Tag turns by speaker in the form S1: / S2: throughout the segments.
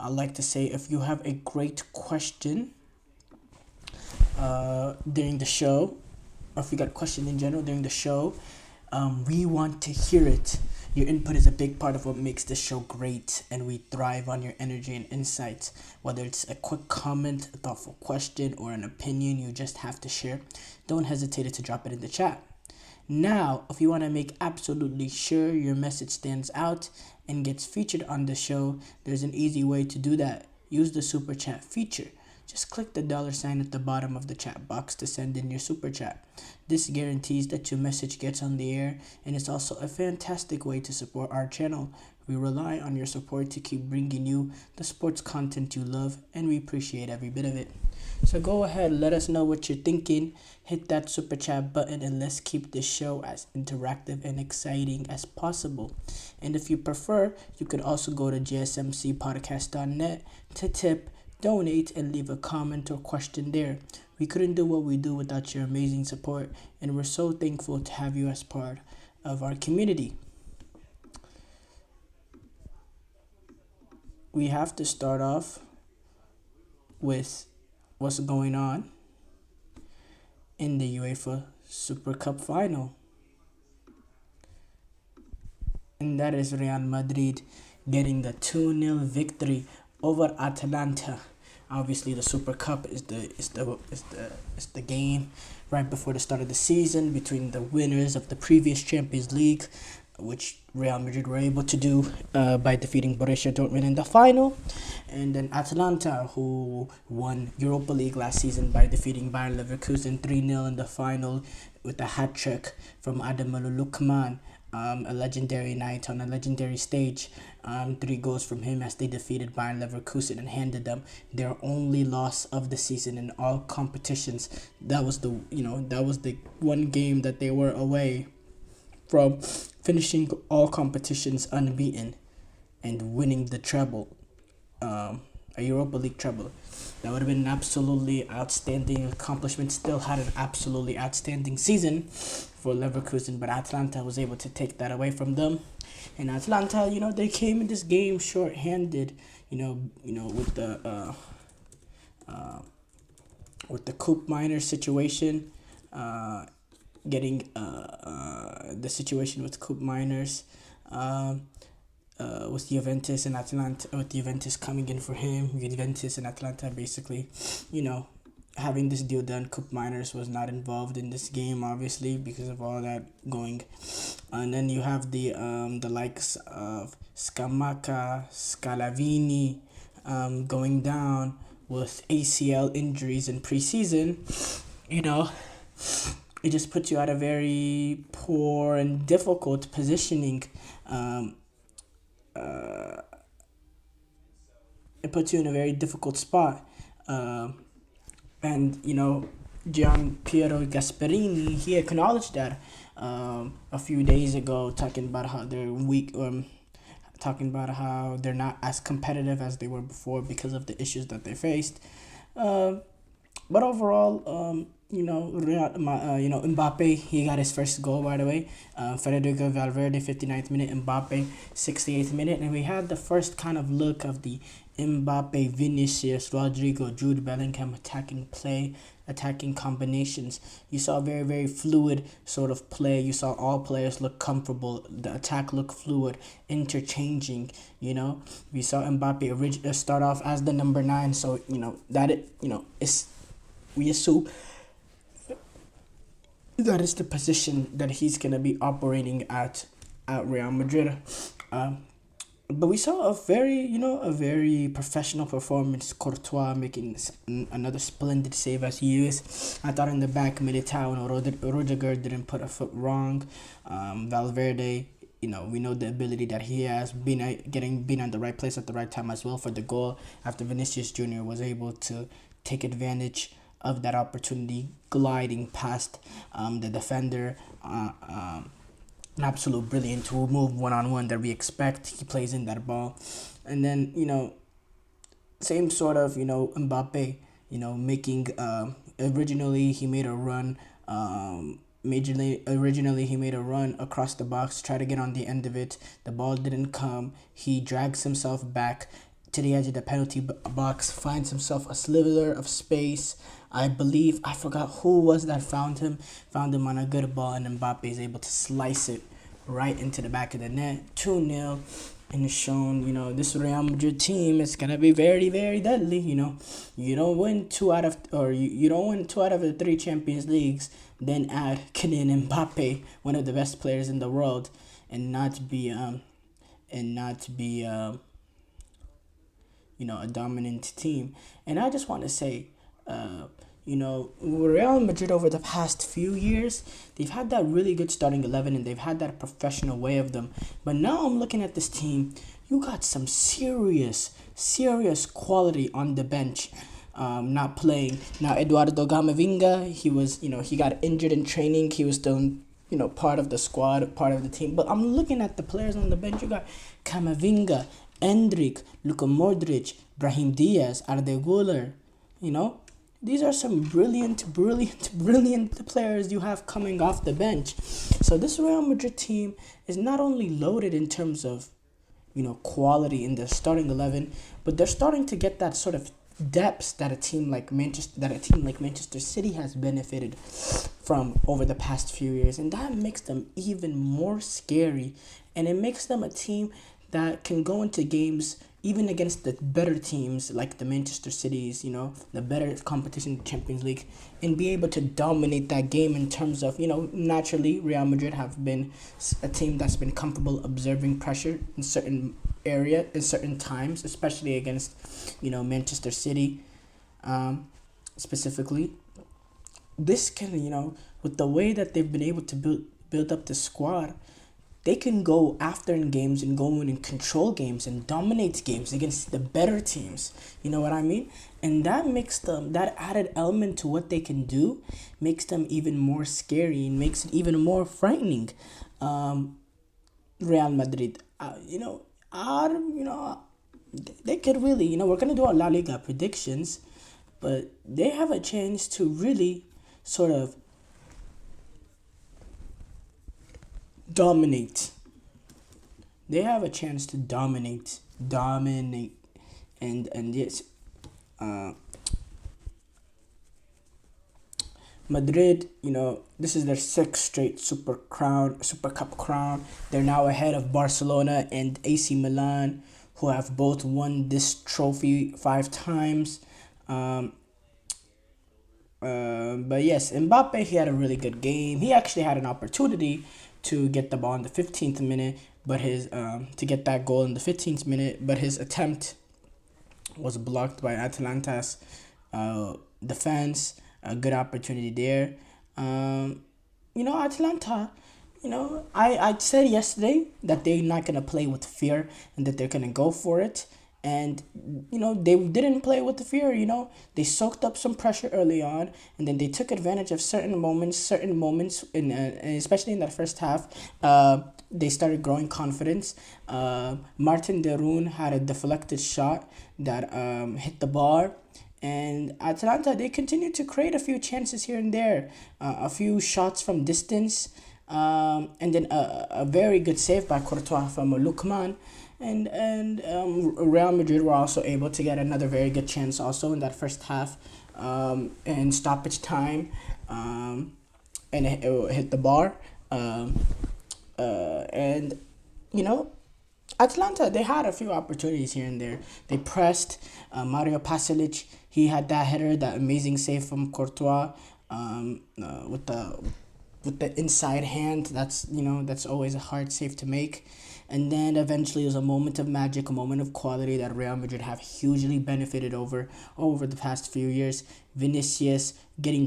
S1: I like to say if you have a great question during the show, or if you got a question in general during the show, we want to hear it. Your input is a big part of what makes this show great, and we thrive on your energy and insights. Whether it's a quick comment, a thoughtful question, or an opinion you just have to share, don't hesitate to drop it in the chat. Now, if you want to make absolutely sure your message stands out and gets featured on the show, there's an easy way to do that. Use the super chat feature. Just click the $sign at the bottom of the chat box to send in your super chat. This guarantees that your message gets on the air, and it's also a fantastic way to support our channel. We rely on your support to keep bringing you the sports content you love, and we appreciate every bit of it. So go ahead, let us know what you're thinking. Hit that super chat button, and let's keep this show as interactive and exciting as possible. And if you prefer, you could also go to gsmcpodcast.net to tip, donate, and leave a comment or question there. We couldn't do what we do without your amazing support, and we're so thankful to have you as part of our community. We have to start off with what's going on in the UEFA Super Cup final. And that is Real Madrid getting the 2-0 victory over Atalanta. Obviously, the Super Cup is the game right before the start of the season between the winners of the previous Champions League, which Real Madrid were able to do by defeating Borussia Dortmund in the final, and then Atalanta, who won Europa League last season by defeating Bayer Leverkusen 3-0 in the final with a hat trick from Ademolu Lukman. A legendary night on a legendary stage. 3 goals from him as they defeated Bayern Leverkusen and handed them their only loss of the season in all competitions. That was the one game that they were away from finishing all competitions unbeaten and winning the treble, a Europa League treble. That would have been an absolutely outstanding accomplishment. Still had an absolutely outstanding season for Leverkusen, but Atalanta was able to take that away from them. And Atalanta, they came in this game short-handed, with the Coupe Miners situation, getting the situation with Coupe Miners, with Juventus and Atalanta, with Juventus coming in for him. Juventus and Atalanta basically, having this deal done. Coupe Miners was not involved in this game, obviously, because of all that going. And then you have the likes of Scamacca, Scalavini, going down with ACL injuries in preseason. It just puts you at a very poor and difficult positioning. It puts you in a very difficult spot. And Gian Piero Gasperini, he acknowledged that a few days ago, talking about how they're weak, talking about how they're not as competitive as they were before because of the issues that they faced. But overall, Mbappe, he got his first goal, by the way. Federico Valverde, 59th minute, Mbappe, 68th minute. And we had the first kind of look of the Mbappe, Vinicius, Rodrigo, Jude Bellingham attacking combinations. You saw very, very fluid sort of play. You saw all players look comfortable. The attack looked fluid, interchanging. We saw Mbappe start off as the number 9. So we assume that is the position that he's gonna be operating at Real Madrid. But we saw a very professional performance. Courtois making another splendid save as he is. I thought in the back, Militao and Rudiger didn't put a foot wrong. Valverde, we know the ability that he has, being at the right place at the right time as well for the goal after Vinicius Jr. was able to take advantage of that opportunity, gliding past the defender. An absolute brilliant tool move, one-on-one that we expect. He plays in that ball. And then, same sort of, Mbappe, making, originally he made a run, originally he made a run across the box, try to get on the end of it. The ball didn't come. He drags himself back to the edge of the penalty box, finds himself a sliver of space. I believe, I forgot who was that found him on a good ball, and Mbappe is able to slice it right into the back of the net. 2-0. And it's shown, this Real Madrid team is gonna be very, very deadly. You don't win you don't win two out of the three Champions Leagues, then add Kylian Mbappe, one of the best players in the world, and not be a dominant team. And I just want to say, Real Madrid over the past few years, they've had that really good starting 11 and they've had that professional way of them. But now I'm looking at this team, you got some serious quality on the bench. Not playing. Now, Eduardo Camavinga, he got injured in training. He was still, part of the squad, part of the team. But I'm looking at the players on the bench. You got Camavinga, Endrick, Luka Modric, Brahim Diaz, Arda Güler. These are some brilliant players you have coming off the bench. So this Real Madrid team is not only loaded in terms of, quality in the starting 11, but they're starting to get that sort of depth that a team like Manchester City has benefited from over the past few years, and that makes them even more scary, and it makes them a team that can go into games even against the better teams like the Manchester Cities, the better competition in the Champions League, and be able to dominate that game in terms of, naturally Real Madrid have been a team that's been comfortable observing pressure in certain times, especially against, Manchester City, specifically. This can, with the way that they've been able to build up the squad, they can go after in games and go in and control games and dominate games against the better teams. You know what I mean? And that makes them, that added element to what they can do, makes them even more scary and makes it even more frightening. Real Madrid, they could really, we're going to do our La Liga predictions, but they have a chance to really sort of dominate. They have a chance to dominate, and yes, Madrid, this is their sixth straight Super Cup crown. They're now ahead of Barcelona and AC Milan, who have both won this trophy 5 times. But yes, Mbappe, he had a really good game. He actually had an opportunity to get the ball in the 15th minute, but his to get that goal in the 15th minute, but his attempt was blocked by Atalanta's defense. A good opportunity there. Atalanta, I said yesterday that they're not gonna play with fear and that they're gonna go for it. And, they didn't play with the fear, They soaked up some pressure early on, and then they took advantage of certain moments, and especially in that first half, they started growing confidence. Martin de Roon had a deflected shot that hit the bar. And Atalanta, they continued to create a few chances here and there, a few shots from distance, and then a very good save by Courtois from Lukman. And Real Madrid were also able to get another very good chance also in that first half, in stoppage time, and it hit the bar. And Atalanta, they had a few opportunities here and there. They pressed. Mario Pasalic, he had that header, that amazing save from Courtois, with the inside hand. That's always a hard save to make. And then eventually it was a moment of magic, a moment of quality that Real Madrid have hugely benefited over the past few years. Vinicius getting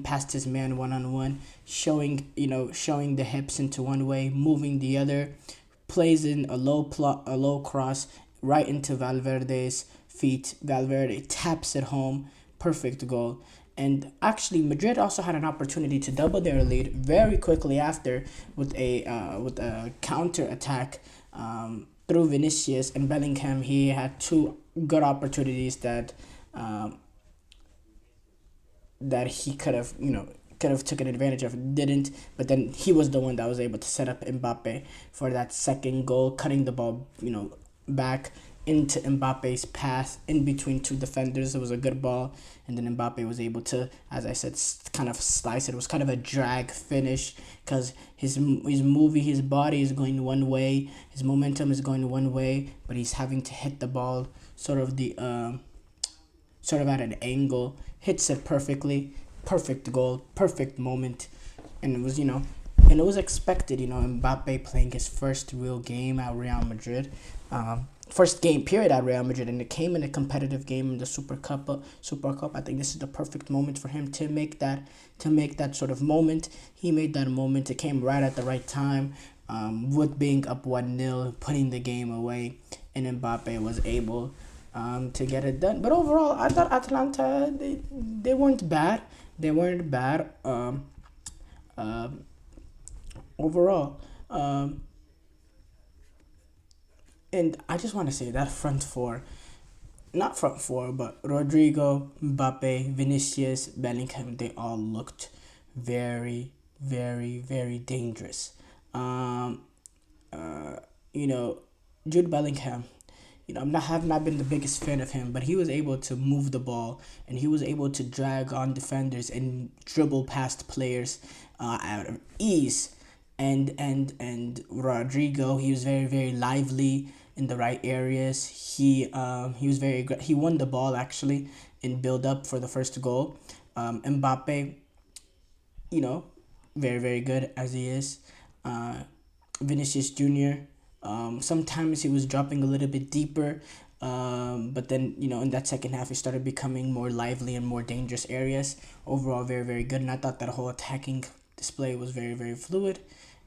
S1: past his man one-on-one, showing the hips into one way, moving the other, plays in a low cross right into Valverde's feet. Valverde taps it home, perfect goal. And actually, Madrid also had an opportunity to double their lead very quickly after with a counter attack through Vinicius and Bellingham. He had 2 good opportunities that he could have taken advantage of, didn't. But then he was the one that was able to set up Mbappe for that second goal, cutting the ball back into Mbappe's path in between two defenders. It was a good ball, and then Mbappe was able to, as I said, kind of slice it. It was kind of a drag finish because his body is going one way, his momentum is going one way, but he's having to hit the ball sort of at an angle, hits it perfectly, perfect goal, perfect moment, and it was expected. Mbappe playing his first real game at Real Madrid, first game period at Real Madrid, and it came in a competitive game in the Super Cup. I think this is the perfect moment for him to make that sort of moment. He made that moment. It came right at the right time, with being up 1-0, putting the game away, and Mbappe was able to get it done. But overall, I thought Atalanta, they weren't bad. They weren't bad. Overall, and I just want to say that not front four, but Rodrigo, Mbappe, Vinicius, Bellingham, they all looked very, very, very dangerous. Um, uh, you know, Jude Bellingham. Have not been the biggest fan of him, but he was able to move the ball, and he was able to drag on defenders and dribble past players out of ease. And Rodrigo, he was very, very lively in the right areas. He was he won the ball actually in build up for the first goal. Mbappe, you know, very, very good as he is. Uh, Vinicius Jr. Sometimes he was dropping a little bit deeper, but then in that second half he started becoming more lively in more dangerous areas. Overall, very, very good, and I thought that whole attacking display was very, very fluid,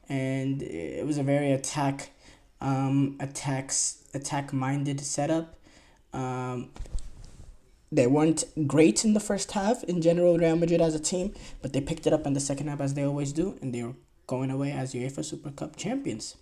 S1: and it was a very attack minded setup. Um, they weren't great in the first half in general, Real Madrid as a team, but they picked it up in the second half as they always do, and they were going away as UEFA Super Cup champions.